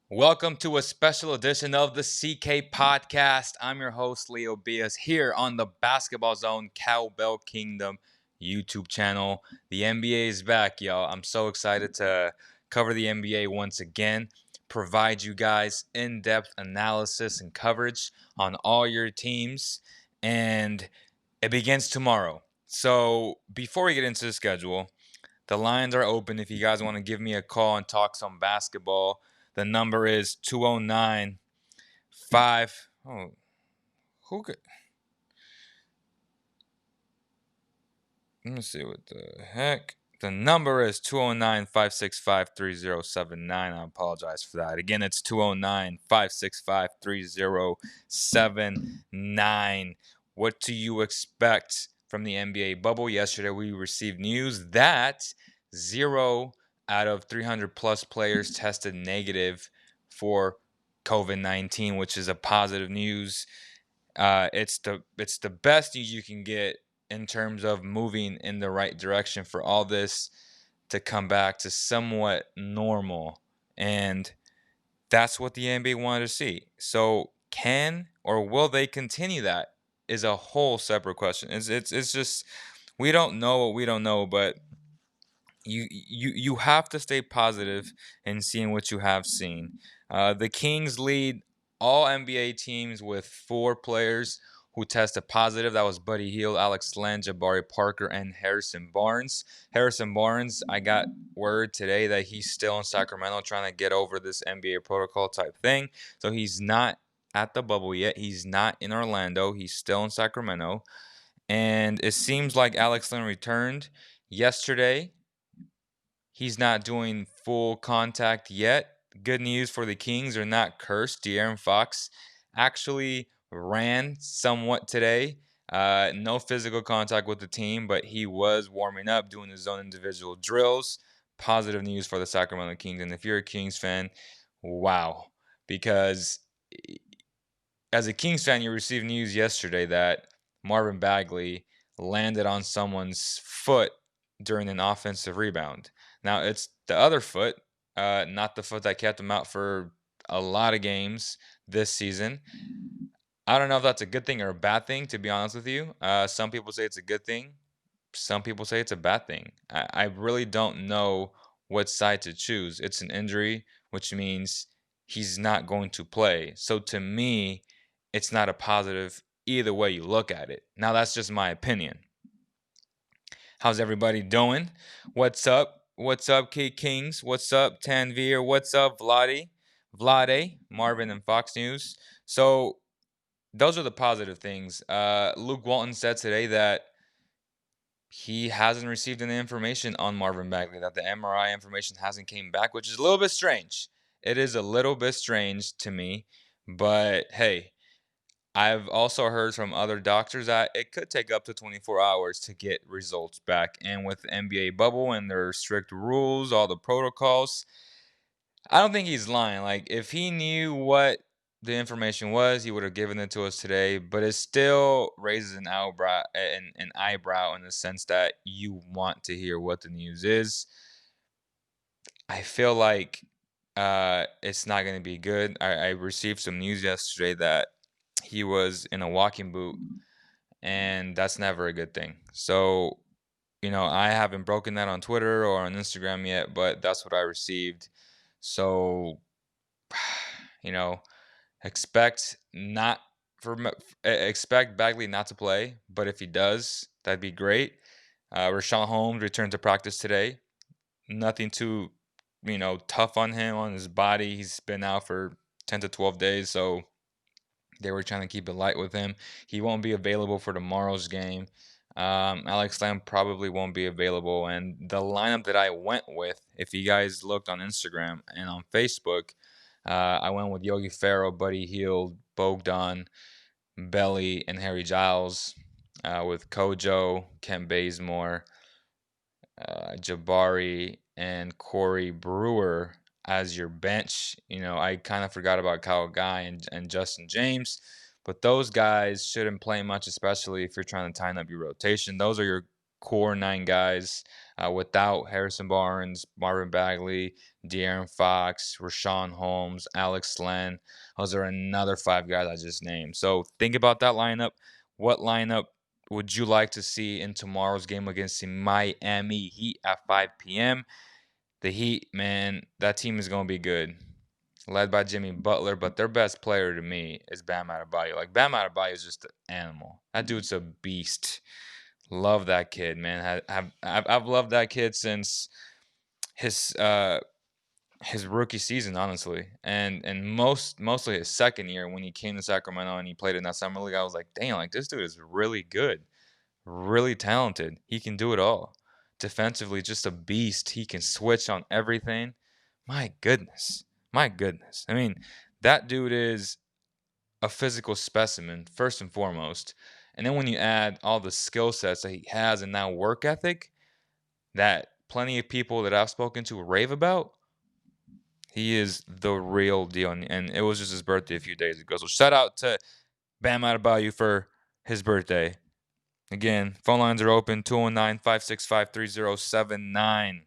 Welcome to a special edition of the CK Podcast. I'm your host, Leo Bias, here on the Basketball Zone Cowbell Kingdom YouTube channel. The NBA is back, y'all. I'm so excited to cover the NBA once again, provide you guys in depth analysis and coverage on all your teams, and it begins tomorrow. So, before we get into the schedule, the lines are open if you guys want to give me a call and talk some basketball. The number is 209 5. Oh, who could. Let me see what the heck. The number is 209-565-3079. I apologize for that. Again, it's 209-565-3079. What do you expect from the NBA bubble? Yesterday, we received news that 0 out of 300 plus players tested negative for COVID-19, which is a positive news. It's the best news you can get in terms of moving in the right direction for all this to come back to somewhat normal. And that's what the NBA wanted to see. So can or will they continue that is a whole separate question. It's just we don't know what we don't know, but you have to stay positive in seeing what you have seen. The Kings lead all NBA teams with 4 players who tested positive. That was Buddy Hield, Alex Len, Jabari Parker, and Harrison Barnes. Harrison Barnes, I got word today that he's still in Sacramento trying to get over this NBA protocol type thing. So he's not at the bubble yet. He's not in Orlando. He's still in Sacramento. And it seems like Alex Len returned yesterday. He's not doing full contact yet. Good news for the Kings, they're not cursed. De'Aaron Fox actually ran somewhat today. No physical contact with the team, but he was warming up, doing his own individual drills. Positive news for the Sacramento Kings. And if you're a Kings fan, wow. Because as a Kings fan, you received news yesterday that Marvin Bagley landed on someone's foot during an offensive rebound. Now, it's the other foot, not the foot that kept him out for a lot of games this season. I don't know if that's a good thing or a bad thing, to be honest with you. Some people say it's a good thing. Some people say it's a bad thing. I really don't know what side to choose. It's an injury, which means he's not going to play. So to me, it's not a positive either way you look at it. Now, that's just my opinion. How's everybody doing? What's up? What's up, K Kings? What's up, Tanvir? What's up, Vlade, Marvin, and Fox News? So those are the positive things. Luke Walton said today that he hasn't received any information on Marvin Bagley, that the MRI information hasn't came back, which is a little bit strange. It is a little bit strange to me, but hey, I've also heard from other doctors that it could take up to 24 hours to get results back. And with the NBA bubble and their strict rules, all the protocols, I don't think he's lying. Like, if he knew what the information was, he would have given it to us today. But it still raises an eyebrow in the sense that you want to hear what the news is. I feel like it's not going to be good. I received some news yesterday that he was in a walking boot, and that's never a good thing. So, I haven't broken that on Twitter or on Instagram yet, but that's what I received. So, you know, expect not expect Bagley not to play, but if he does, that'd be great. Rashawn Holmes returned to practice today. Nothing too, tough on him on his body. He's been out for 10 to 12 days, so they were trying to keep it light with him. He won't be available for tomorrow's game. Alex Lamb probably won't be available. And the lineup that I went with, if you guys looked on Instagram and on Facebook, I went with Yogi Ferrell, Buddy Hield, Bogdan, Belly, and Harry Giles, with Kojo, Kent Bazemore, Jabari, and Corey Brewer as your bench. I kind of forgot about Kyle Guy and Justin James, but those guys shouldn't play much, especially if you're trying to tighten up your rotation. Those are your core 9 guys. without Harrison Barnes, Marvin Bagley, De'Aaron Fox, Rashawn Holmes, Alex Len. Those are another 5 guys I just named. So think about that lineup. What lineup would you like to see in tomorrow's game against the Miami Heat at 5 p.m.? The Heat, man, that team is going to be good. Led by Jimmy Butler, but their best player to me is Bam Adebayo. Like, Bam Adebayo is just an animal. That dude's a beast. Love that kid, man. I've loved that kid since his rookie season, honestly, and mostly his second year when he came to Sacramento and he played in that summer league. I was like, damn, like this dude is really good, really talented. He can do it all. Defensively, just a beast. He can switch on everything. My goodness, my goodness. I mean, that dude is a physical specimen first and foremost, and then when you add all the skill sets that he has and now work ethic that plenty of people that I've spoken to rave about. He is the real deal, and it was just his birthday a few days ago. So shout out to Bam Adebayo for his birthday. Again, phone lines are open, 219-565-3079.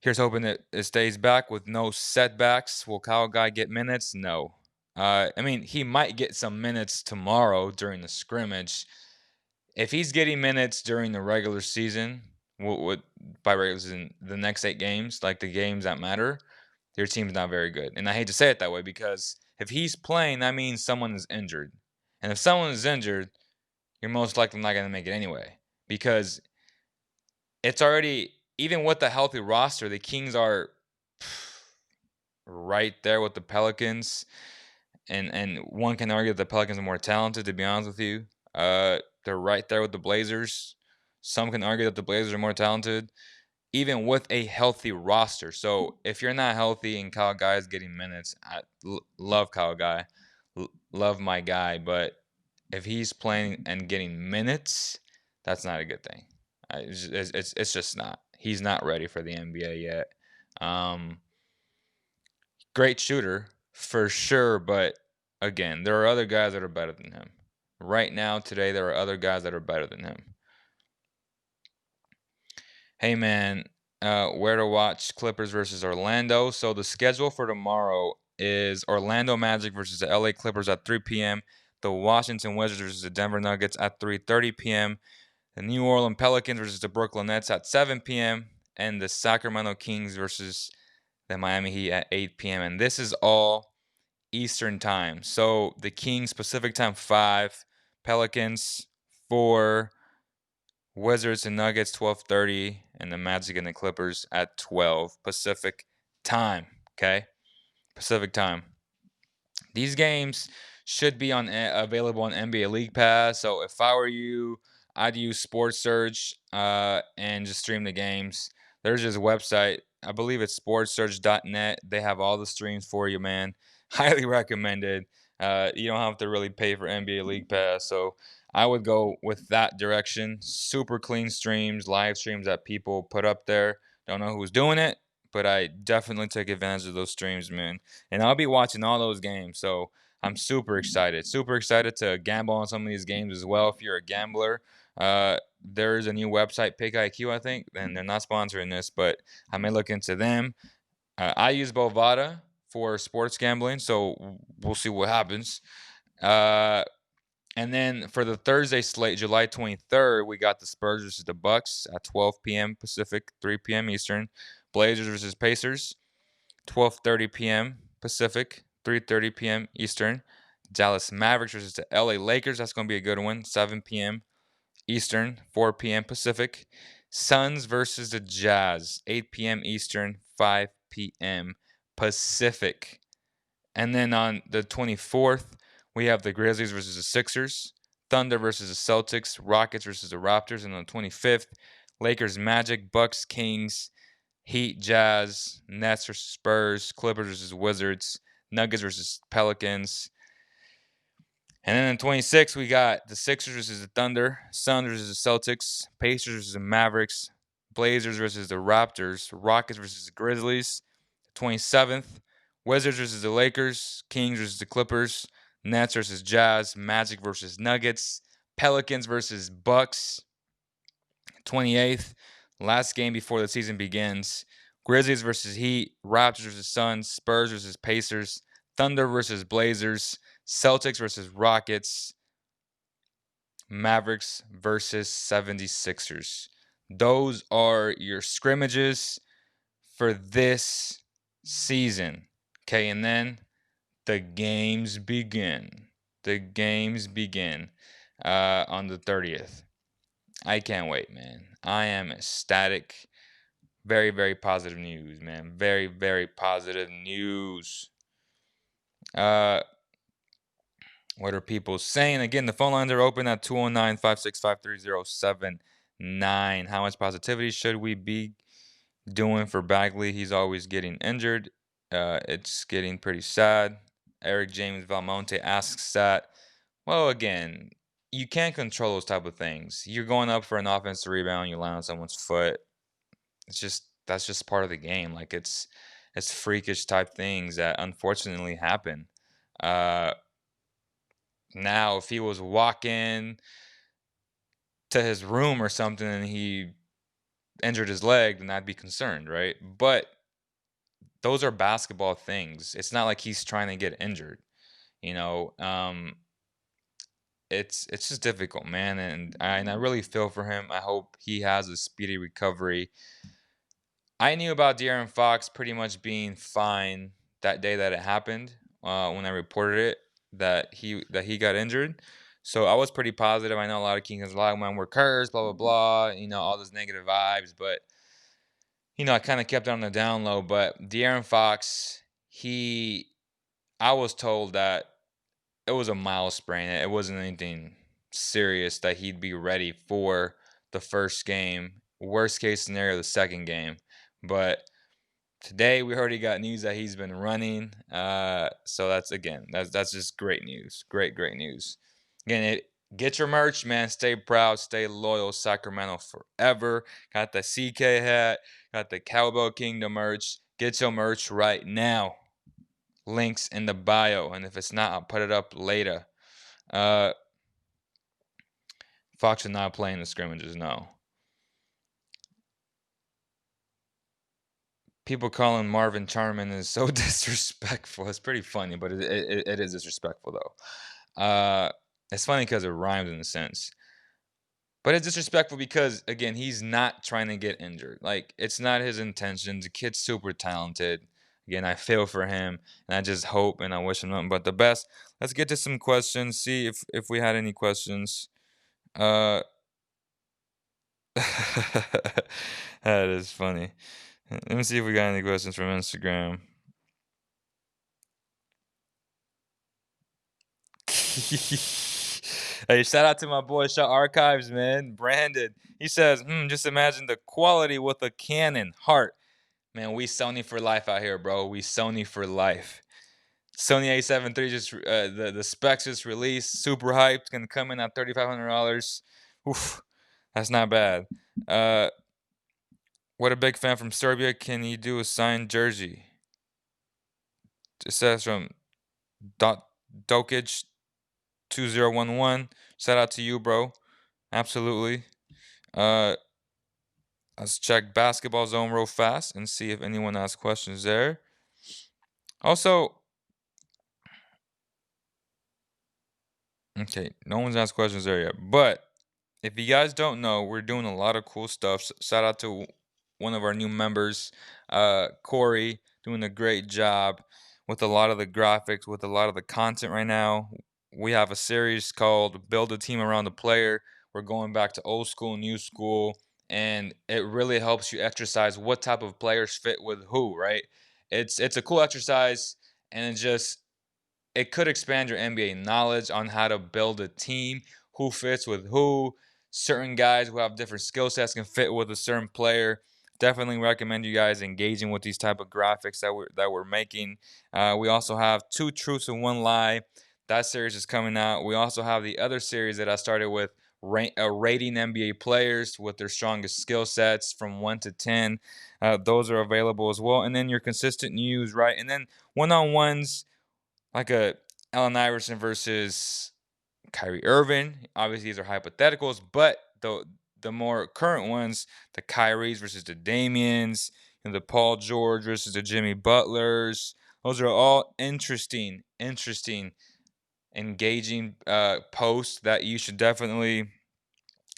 Here's hoping it stays back with no setbacks. Will Kyle Guy get minutes? No. I mean, he might get some minutes tomorrow during the scrimmage. If he's getting minutes during the regular season, by regular season, the next 8 games, like the games that matter, your team's not very good. And I hate to say it that way because if he's playing, that means someone is injured. And if someone is injured, you're most likely not going to make it anyway. Because it's already, even with the healthy roster, the Kings are right there with the Pelicans. And one can argue that the Pelicans are more talented, to be honest with you. They're right there with the Blazers. Some can argue that the Blazers are more talented, even with a healthy roster. So if you're not healthy and Kyle Guy is getting minutes, I love Kyle Guy, love my guy. But if he's playing and getting minutes, that's not a good thing. It's just not. He's not ready for the NBA yet. Great shooter for sure, but again, there are other guys that are better than him. Right now, today, there are other guys that are better than him. Hey man, where to watch Clippers versus Orlando? So the schedule for tomorrow is Orlando Magic versus the LA Clippers at 3 p.m. The Washington Wizards versus the Denver Nuggets at 3:30 p.m. The New Orleans Pelicans versus the Brooklyn Nets at 7 p.m. and the Sacramento Kings versus the Miami Heat at 8 p.m. And this is all Eastern time. So the Kings Pacific time 5, Pelicans 4, Wizards and Nuggets 12:30, and the Magic and the Clippers at 12 Pacific time. Okay, Pacific time. These games should be available on NBA League Pass. So if I were you, I'd use Sports Surge and just stream the games. There's just a website. I believe it's sportsurge.net. They have all the streams for you, man. Highly recommended. You don't have to really pay for NBA League Pass. So I would go with that direction. Super clean streams, live streams that people put up there. Don't know who's doing it, but I definitely take advantage of those streams, man. And I'll be watching all those games. So I'm super excited. Super excited to gamble on some of these games as well. If you're a gambler, there's a new website, Pick IQ, I think, and they're not sponsoring this, but I may look into them. I use Bovada for sports gambling, so we'll see what happens. And then for the Thursday slate, July 23rd, we got the Spurs versus the Bucks at 12 p.m. Pacific, 3 p.m. Eastern. Blazers versus Pacers, 12:30 p.m. Pacific, 3:30 p.m. Eastern. Dallas Mavericks versus the LA Lakers. That's going to be a good one. 7 p.m. Eastern, 4 p.m. Pacific. Suns versus the Jazz, 8 p.m. Eastern, 5 p.m. Pacific. And then on the 24th, we have the Grizzlies versus the Sixers, Thunder versus the Celtics, Rockets versus the Raptors. And on the 25th, Lakers Magic, Bucks Kings, Heat Jazz, Nets versus Spurs, Clippers versus Wizards, Nuggets versus Pelicans. And then in 26, we got the Sixers versus the Thunder, Suns versus the Celtics, Pacers versus the Mavericks, Blazers versus the Raptors, Rockets versus the Grizzlies. 27th, Wizards versus the Lakers, Kings versus the Clippers, Nets versus Jazz, Magic versus Nuggets, Pelicans versus Bucks. 28th, last game before the season begins. Grizzlies versus Heat, Raptors versus Suns, Spurs versus Pacers, Thunder versus Blazers, Celtics versus Rockets, Mavericks versus 76ers. Those are your scrimmages for this season. Okay, and then the games begin. The games begin on the 30th. I can't wait, man. I am ecstatic. Very, very positive news, man. Very, very positive news. Uh, what are people saying? Again, the phone lines are open at 209-565-3079. How much positivity should we be doing for Bagley? He's always getting injured. It's getting pretty sad. Eric James Valmonte asks that. Well, again, you can't control those type of things. You're going up for an offensive rebound, you land on someone's foot. It's just that's just part of the game. Like it's freakish type things that unfortunately happen. Uh, Now, if he was walking to his room or something and he injured his leg, then I'd be concerned, right? But those are basketball things. It's not like he's trying to get injured, you know. It's just difficult, man, and I really feel for him. I hope he has a speedy recovery. I knew about De'Aaron Fox pretty much being fine that day that it happened, when I reported it that he got injured. So I was pretty positive. I know a lot of Kings, a lot of men were cursed, blah blah blah. All those negative vibes, but I kind of kept it on the down low. But De'Aaron Fox, I was told that it was a mild sprain. It wasn't anything serious that he'd be ready for the first game. Worst case scenario, the second game. But today we already got news that he's been running. So that's just great news. Great news. Again, get your merch, man. Stay proud, stay loyal. Sacramento forever. Got the CK hat, got the Cowbell Kingdom merch. Get your merch right now. Links in the bio, and if it's not, I'll put it up later. Fox is not playing the scrimmages, no. People calling Marvin Charman is so disrespectful. It's pretty funny, but it is disrespectful though. It's funny because it rhymes in a sense, but it's disrespectful because again, he's not trying to get injured. Like it's not his intention. The kid's super talented. Again, I feel for him, and I just hope and I wish him nothing but the best. Let's get to some questions. See if we had any questions. Uh, that is funny. Let me see if we got any questions from Instagram. Hey, shout out to my boy Shot Archives, man. Brandon. He says, just imagine the quality with a Canon heart. Man, we Sony for life out here, bro. We Sony for life. Sony A7 III just the specs just released, super hyped, gonna come in at $3,500. Oof, that's not bad. What a big fan from Serbia. Can you do a signed jersey? It says from Dokic 2011. Shout out to you, bro. Absolutely. Let's check Basketball Zone real fast and see if anyone has questions there. Also, okay, no one's asked questions there yet. But if you guys don't know, we're doing a lot of cool stuff. Shout out to one of our new members, Corey, doing a great job with a lot of the graphics, with a lot of the content right now. We have a series called Build a Team Around the Player. We're going back to old school, new school, and it really helps you exercise what type of players fit with who, right? It's a cool exercise, and it could expand your NBA knowledge on how to build a team, who fits with who. Certain guys who have different skill sets can fit with a certain player. Definitely recommend you guys engaging with these type of graphics that we're making. We also have 2 truths and 1 lie. That series is coming out. We also have the other series that I started with, rating NBA players with their strongest skill sets from 1 to 10. Those are available as well. And then your consistent news, right? And then one-on-ones, like a Allen Iverson versus Kyrie Irving. Obviously, these are hypotheticals, but the more current ones, the Kyries versus the Damians, and the Paul George versus the Jimmy Butlers. Those are all interesting, engaging posts that you should definitely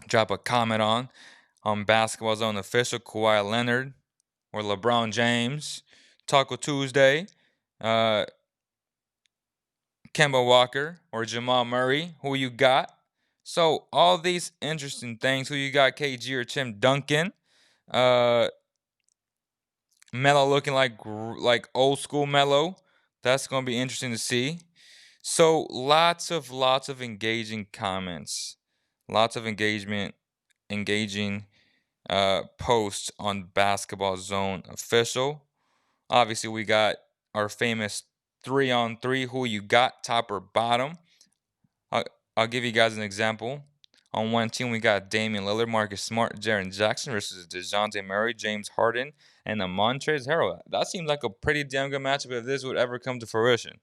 drop a comment on Basketball Zone official. Kawhi Leonard or LeBron James, Taco Tuesday, uh, Kemba Walker or Jamal Murray. Who you got? So all these interesting things. Who you got? KG or Tim Duncan? Uh, Melo looking like old school Melo. That's gonna be interesting to see. So lots of engaging comments, lots of engaging posts on Basketball Zone official. Obviously, we got our famous 3-on-3. Who you got, top or bottom? I'll give you guys an example. On one team, we got Damian Lillard, Marcus Smart, Jaren Jackson versus DeJounte Murray, James Harden, and the Montrezl Harrell. That seems like a pretty damn good matchup if this would ever come to fruition.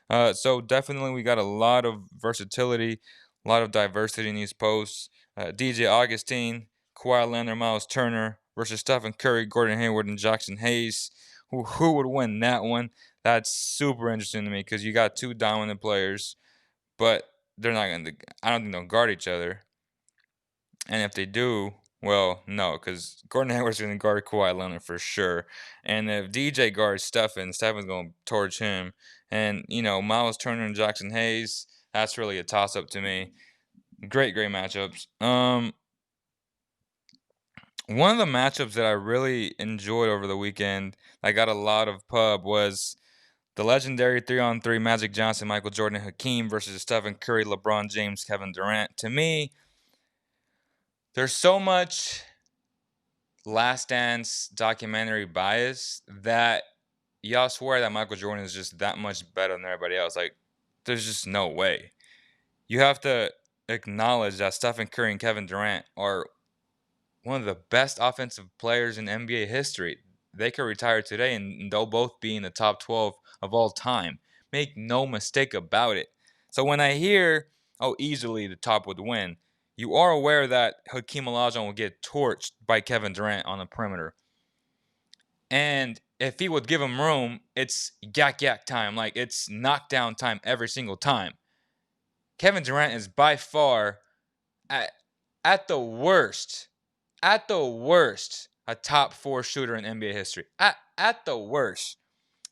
So definitely we got a lot of versatility, a lot of diversity in these posts. DJ Augustine, Kawhi Leonard, Miles Turner versus Stephen Curry, Gordon Hayward, and Jackson Hayes. Who would win that one? That's super interesting to me because you got two dominant players, but they're not going to, I don't think they'll guard each other. And if they do, well, no, because Gordon Hayward's going to guard Kawhi Leonard for sure. And if DJ guards Stephen's going to torch him. And, Miles Turner and Jackson Hayes, that's really a toss-up to me. Great matchups. One of the matchups that I really enjoyed over the weekend, I got a lot of pub, was the legendary 3-on-3 Magic Johnson, Michael Jordan, Hakeem versus Stephen Curry, LeBron James, Kevin Durant. To me, there's so much Last Dance documentary bias that y'all swear that Michael Jordan is just that much better than everybody else. Like, there's just no way. You have to acknowledge that Stephen Curry and Kevin Durant are one of the best offensive players in NBA history. They could retire today and they'll both be in the top 12 of all time. Make no mistake about it. So when I hear, easily the top would win, you are aware that Hakeem Olajuwon will get torched by Kevin Durant on the perimeter. And if he would give him room, it's yak time. Like, it's knockdown time every single time. Kevin Durant is by far, at the worst, a top 4 shooter in NBA history. At the worst.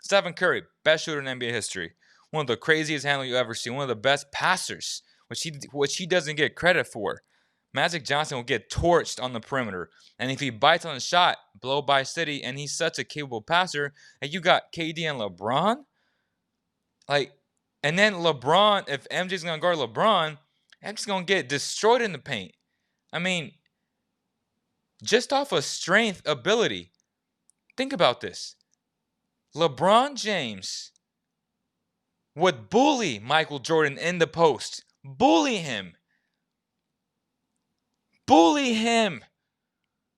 Stephen Curry, best shooter in NBA history. One of the craziest handlers you ever see. One of the best passers, which he doesn't get credit for. Magic Johnson will get torched on the perimeter. And if he bites on a shot, blow by city, and he's such a capable passer, and you got KD and LeBron? And then LeBron, if MJ's going to guard LeBron, MJ's going to get destroyed in the paint. I mean, just off of strength, ability. Think about this. LeBron James would bully Michael Jordan in the post. Bully him.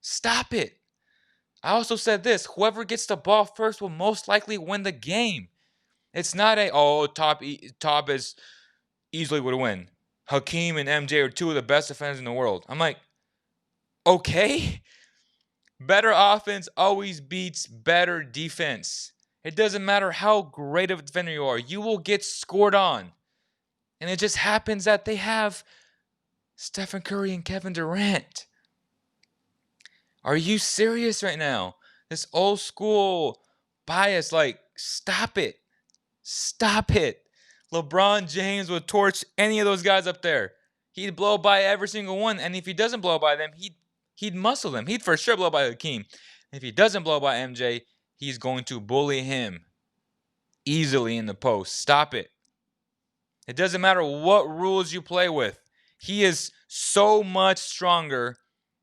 Stop it. I also said this. Whoever gets the ball first will most likely win the game. It's not top is easily would win. Hakeem and MJ are two of the best defenders in the world. I'm like, okay. Better offense always beats better defense. It doesn't matter how great of a defender you are. You will get scored on. And it just happens that they have Stephen Curry and Kevin Durant. Are you serious right now? This old school bias, stop it. Stop it. LeBron James would torch any of those guys up there. He'd blow by every single one. And if he doesn't blow by them, he'd muscle them. He'd for sure blow by Hakeem. If he doesn't blow by MJ, he's going to bully him easily in the post. Stop it. It doesn't matter what rules you play with. He is so much stronger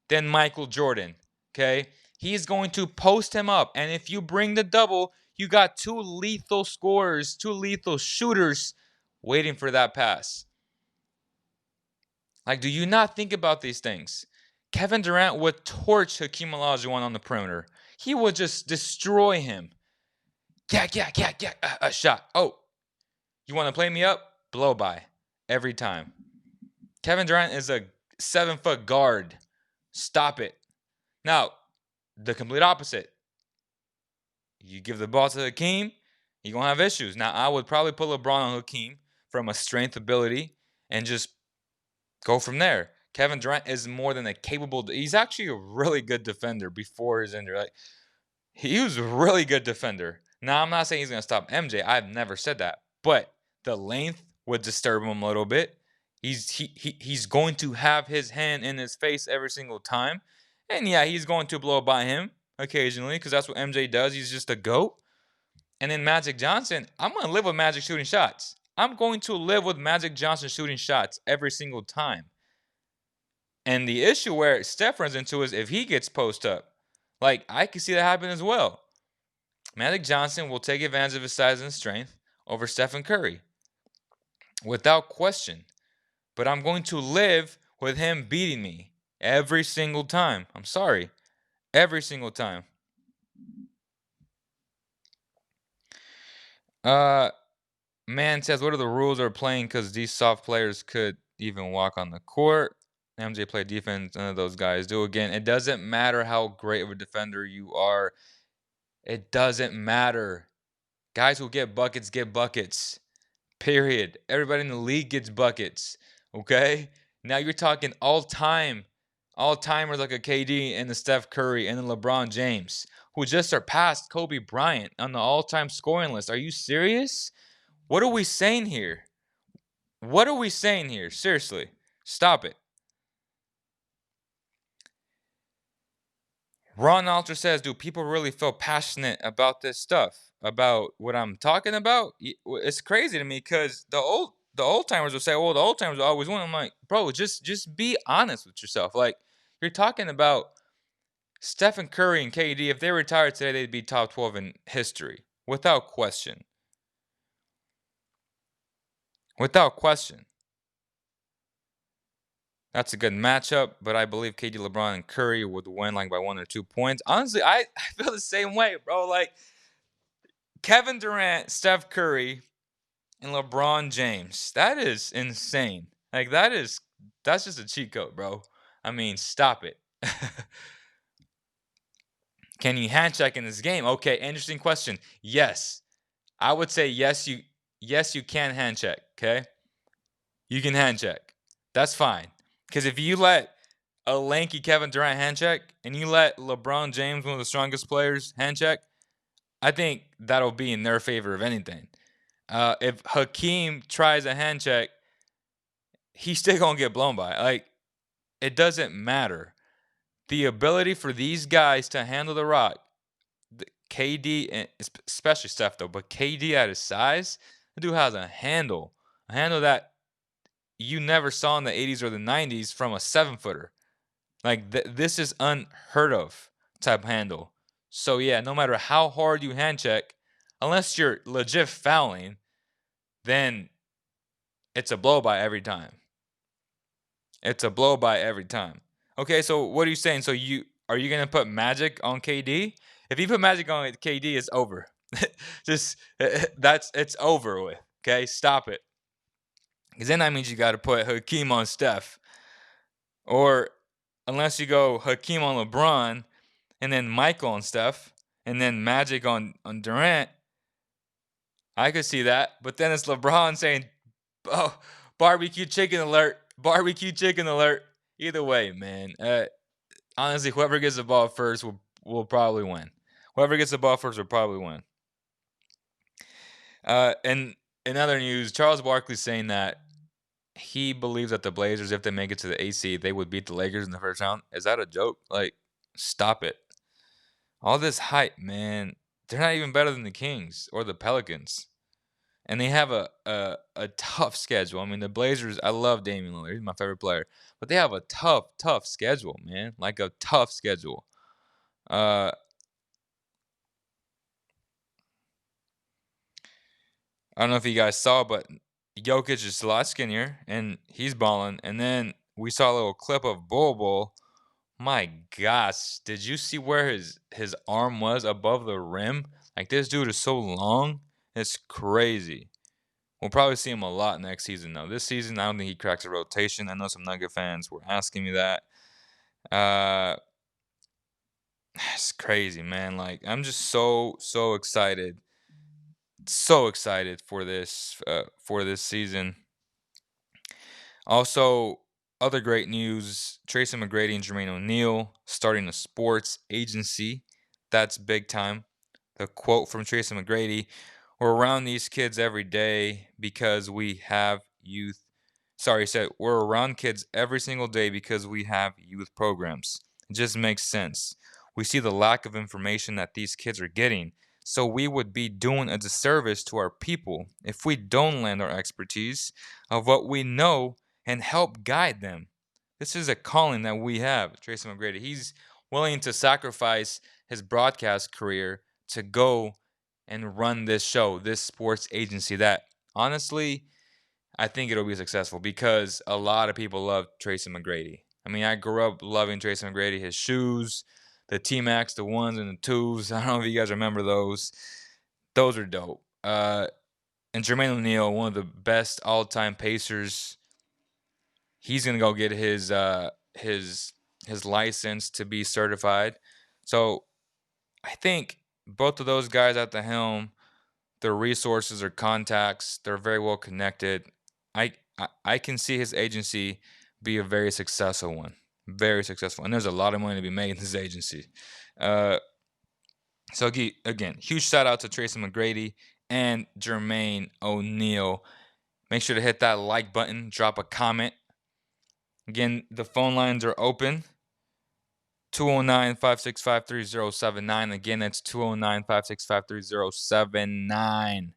than Michael Jordan. Okay? He's going to post him up. And if you bring the double, you got two lethal scorers, two lethal shooters waiting for that pass. Do you not think about these things? Kevin Durant would torch Hakeem Olajuwon on the perimeter. He would just destroy him. A shot. Oh, you want to play me up? Blow by. Every time. Kevin Durant is a 7-foot guard. Stop it. Now, the complete opposite. You give the ball to Hakeem, you're going to have issues. Now, I would probably put LeBron on Hakeem from a strength ability and just go from there. Kevin Durant is more than a capable. He's actually a really good defender before his injury. Like, he was a really good defender. Now, I'm not saying he's going to stop MJ. I've never said that. But the length would disturb him a little bit. He's going to have his hand in his face every single time. And yeah, he's going to blow by him occasionally because that's what MJ does. He's just a GOAT. And then Magic Johnson, I'm going to live with Magic shooting shots. I'm going to live with Magic Johnson shooting shots every single time. And the issue where Steph runs into is if he gets post up. Like, I can see that happen as well. Magic Johnson will take advantage of his size and strength over Stephen Curry. Without question. But I'm going to live with him beating me every single time. I'm sorry. Every single time. Man says, what are the rules of playing because these soft players could even walk on the court? MJ played defense, none of those guys do. Again, it doesn't matter how great of a defender you are. It doesn't matter. Guys who get buckets. Period. Everybody in the league gets buckets. Okay? Now you're talking all-timers like a KD and the Steph Curry and the LeBron James, who just surpassed Kobe Bryant on the all-time scoring list. Are you serious? What are we saying here? What are we saying here? Seriously. Stop it. Ron Alter says, do people really feel passionate about this stuff? About what I'm talking about? It's crazy to me because the old timers will say, well, the old timers always win. I'm like, bro, just be honest with yourself. Like, you're talking about Stephen Curry and KD. If they retired today, they'd be top 12 in history. Without question. Without question. That's a good matchup, but I believe KD, LeBron, and Curry would win like by 1 or 2 points. Honestly, I feel the same way, bro. Like, Kevin Durant, Steph Curry, and LeBron James. That is insane. Like, that's just a cheat code, bro. I mean, stop it. Can you hand check in this game? Okay, interesting question. Yes. I would say yes, you can hand check, okay? You can hand check. That's fine. Because if you let a lanky Kevin Durant hand check and you let LeBron James, one of the strongest players, hand check, I think that'll be in their favor of anything. If Hakeem tries a hand check, he's still going to get blown by. Like, it doesn't matter. The ability for these guys to handle the rock, KD, and especially Steph, though, but KD at his size, the dude has a handle that you never saw in the 80s or the 90s from a 7-footer. Like, this is unheard of type handle. So, yeah, no matter how hard you hand check, unless you're legit fouling, then it's a blow by every time. It's a blow by every time. Okay, so what are you saying? So are you gonna put Magic on KD? If you put Magic on KD, it's over. Just it's over with. Okay, stop it. Because then that means you got to put Hakeem on Steph, or unless you go Hakeem on LeBron, and then Michael on Steph, and then Magic on Durant. I could see that, but then it's LeBron saying, "Oh, barbecue chicken alert! Barbecue chicken alert!" Either way, man. Honestly, whoever gets the ball first will probably win. Whoever gets the ball first will probably win. And in other news, Charles Barkley saying that he believes that the Blazers, if they make it to the AC, they would beat the Lakers in the first round. Is that a joke? Like, stop it. All this hype, man. They're not even better than the Kings or the Pelicans. And they have a tough schedule. I mean, the Blazers, I love Damian Lillard. He's my favorite player. But they have a tough schedule, man. Like a tough schedule. I don't know if you guys saw, but Jokic is a lot skinnier, and he's balling. And then we saw a little clip of Bol. My gosh, did you see where his arm was above the rim? Like, this dude is so long. It's crazy. We'll probably see him a lot next season, though. This season, I don't think he cracks a rotation. I know some Nugget fans were asking me that. Uh, it's crazy, man. Like I'm just so excited, so excited for this season. Also, other great news: Tracy McGrady and Jermaine O'Neal starting a sports agency. That's big time. The quote from Tracy McGrady: "We're around these kids every day because we have youth." Sorry, he said, "We're around kids every single day because we have youth programs." It just makes sense. We see the lack of information that these kids are getting. So we would be doing a disservice to our people if we don't lend our expertise of what we know and help guide them. This is a calling that we have. Tracy McGrady, he's willing to sacrifice his broadcast career to go and run this show, this sports agency that honestly, I think it'll be successful because a lot of people love Tracy McGrady. I mean, I grew up loving Tracy McGrady, his shoes, the T Max, the ones and the twos. I don't know if you guys remember those. Those are dope. And Jermaine O'Neal, one of the best all-time Pacers. He's gonna go get his license to be certified. So I think both of those guys at the helm, their resources, their contacts, they're very well connected. I can see his agency be a very successful one, very successful, and there's a lot of money to be made in this agency. Uh, so again, huge shout out to Tracy McGrady and Jermaine O'Neal. Make sure to hit that like button, drop a comment. Again, the phone lines are open. 209-565-3079. Again, that's 209-565-3079.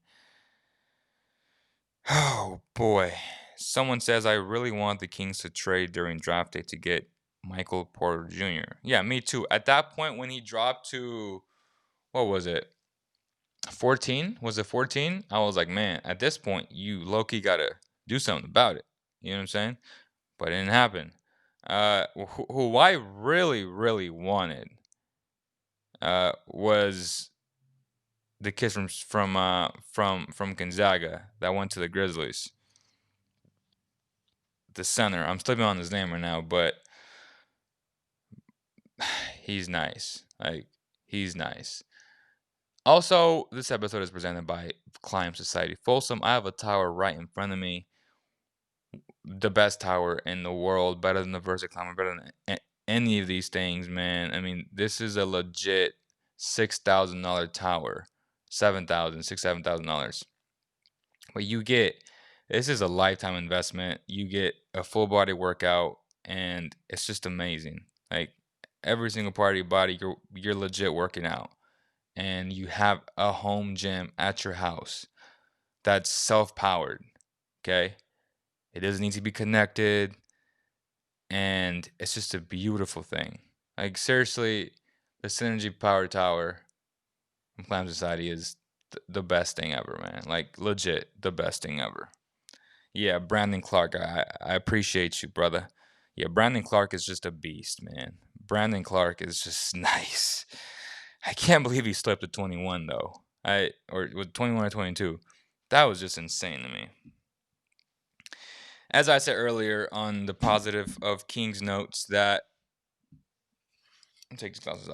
Oh boy. Someone says I really want the Kings to trade during draft day to get Michael Porter Jr. Yeah, me too. At that point when he dropped to what was it? 14? Was it 14? I was like, man, at this point you low-key gotta do something about it. You know what I'm saying? But it didn't happen. Who I really wanted was the kid from Gonzaga that went to the Grizzlies. The center. I'm sleeping on his name right now, but he's nice. Like he's nice. Also, this episode is presented by Climb Society Folsom. I have a tower right in front of me. The best tower in the world, better than the Versa Climber, better than any of these things, man. I mean, this is a legit $6,000 tower. 7,000, $7,000. But you get this is a lifetime investment. You get a full body workout, and it's just amazing. Like every single part of your body, you're legit working out, and you have a home gym at your house that's self-powered. Okay, it doesn't need to be connected, and it's just a beautiful thing. Like seriously, the Synergy Power Tower from Clam Society is the best thing ever, man. Like legit, the best thing ever. Yeah, Brandon Clark. I appreciate you, brother. Yeah, Brandon Clark is just a beast, man. Brandon Clark is just nice. I can't believe he slipped to 21 though. Or was 21 or 22. That was just insane to me. As I said earlier on the positive of King's notes that I'll take these glasses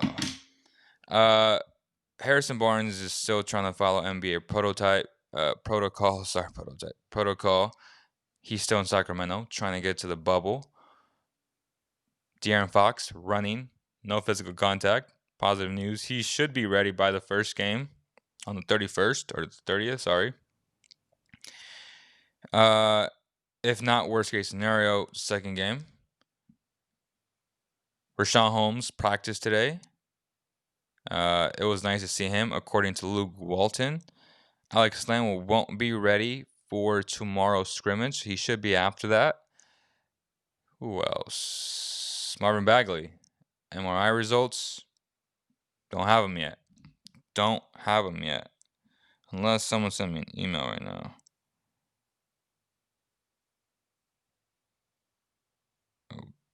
off. Harrison Barnes is still trying to follow NBA protocol. Sorry, protocol. He's still in Sacramento trying to get to the bubble. De'Aaron Fox running, no physical contact. Positive news. He should be ready by the first game on the 31st or the 30th. Sorry. If not, worst case scenario, second game. Rashawn Holmes practiced today. It was nice to see him. According to Luke Walton, Alex Lamb won't be ready for tomorrow's scrimmage. He should be after that. Who else? Marvin Bagley. MRI results. Don't have them yet. Don't have them yet. Unless someone sent me an email right now.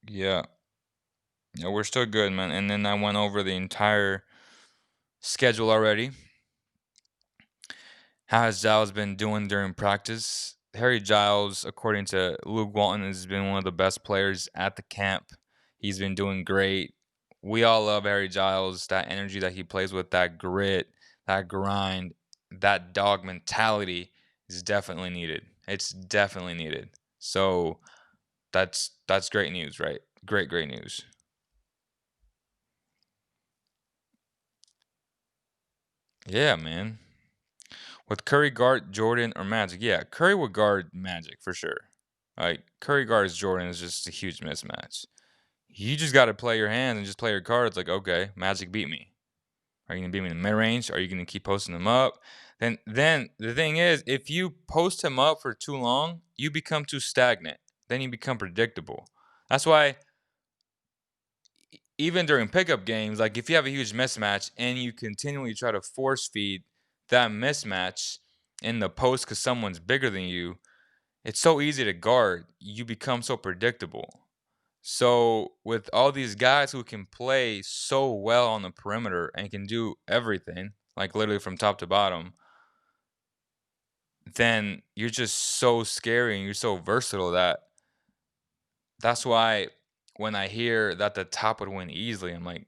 Yeah. Yeah, we're still good, man. And then I went over the entire schedule already. How has Giles been doing during practice? Harry Giles, according to Luke Walton, has been one of the best players at the camp. He's been doing great. We all love Harry Giles, that energy that he plays with, that grit, that grind, that dog mentality is definitely needed. It's definitely needed. So that's great news, right? Great news. Yeah, man. With Curry guard Jordan or Magic, yeah, Curry would guard Magic for sure. Like Curry guards Jordan is just a huge mismatch. You just got to play your hands and just play your cards. Like, okay, Magic beat me. Are you gonna beat me in the mid range? Are you gonna keep posting him up? Then the thing is, if you post him up for too long, you become too stagnant. Then you become predictable. That's why even during pickup games, like if you have a huge mismatch and you continually try to force feed that mismatch in the post because someone's bigger than you, it's so easy to guard. You become so predictable. So with all these guys who can play so well on the perimeter and can do everything, like literally from top to bottom, then you're just so scary and you're so versatile that that's why when I hear that the top would win easily, I'm like,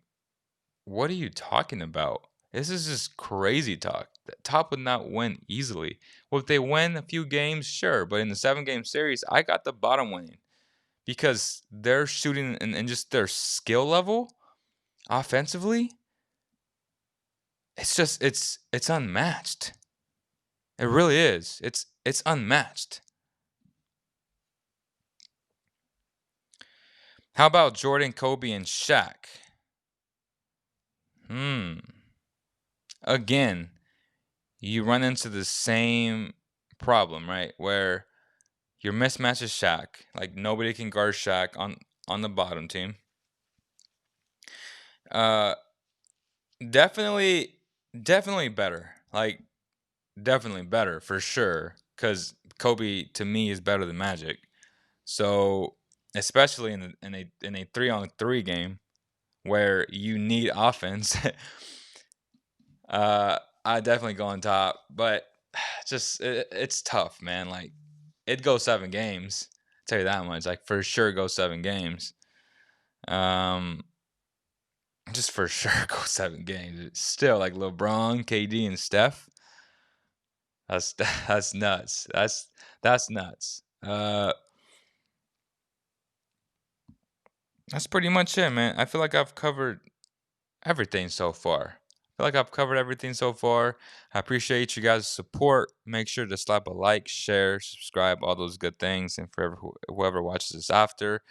what are you talking about? This is just crazy talk. The top would not win easily. Well, if they win a few games, sure, but in the 7 game series, I got the bottom winning because they're shooting and just their skill level offensively, it's unmatched. It really is. It's unmatched. How about Jordan, Kobe, and Shaq? Hmm. Again, you run into the same problem, right? Where your mismatch is Shaq. Like nobody can guard Shaq on the bottom team. Uh, definitely, definitely better. Like definitely better for sure. Because Kobe to me is better than Magic. So especially in a 3-on-3 game where you need offense, I definitely go on top. But just it's tough, man. Like it'd go 7 games. I'll tell you that much. Like for sure, go 7 games. Um, just for sure, go 7 games. It's still like LeBron, KD, and Steph. That's that's nuts. That's nuts. That's pretty much it, man. I feel like I've covered everything so far. I feel like I've covered everything so far. I appreciate you guys' support. Make sure to slap a like, share, subscribe, all those good things. And for whoever watches this after,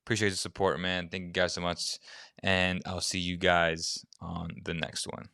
appreciate the support, man. Thank you guys so much. And I'll see you guys on the next one.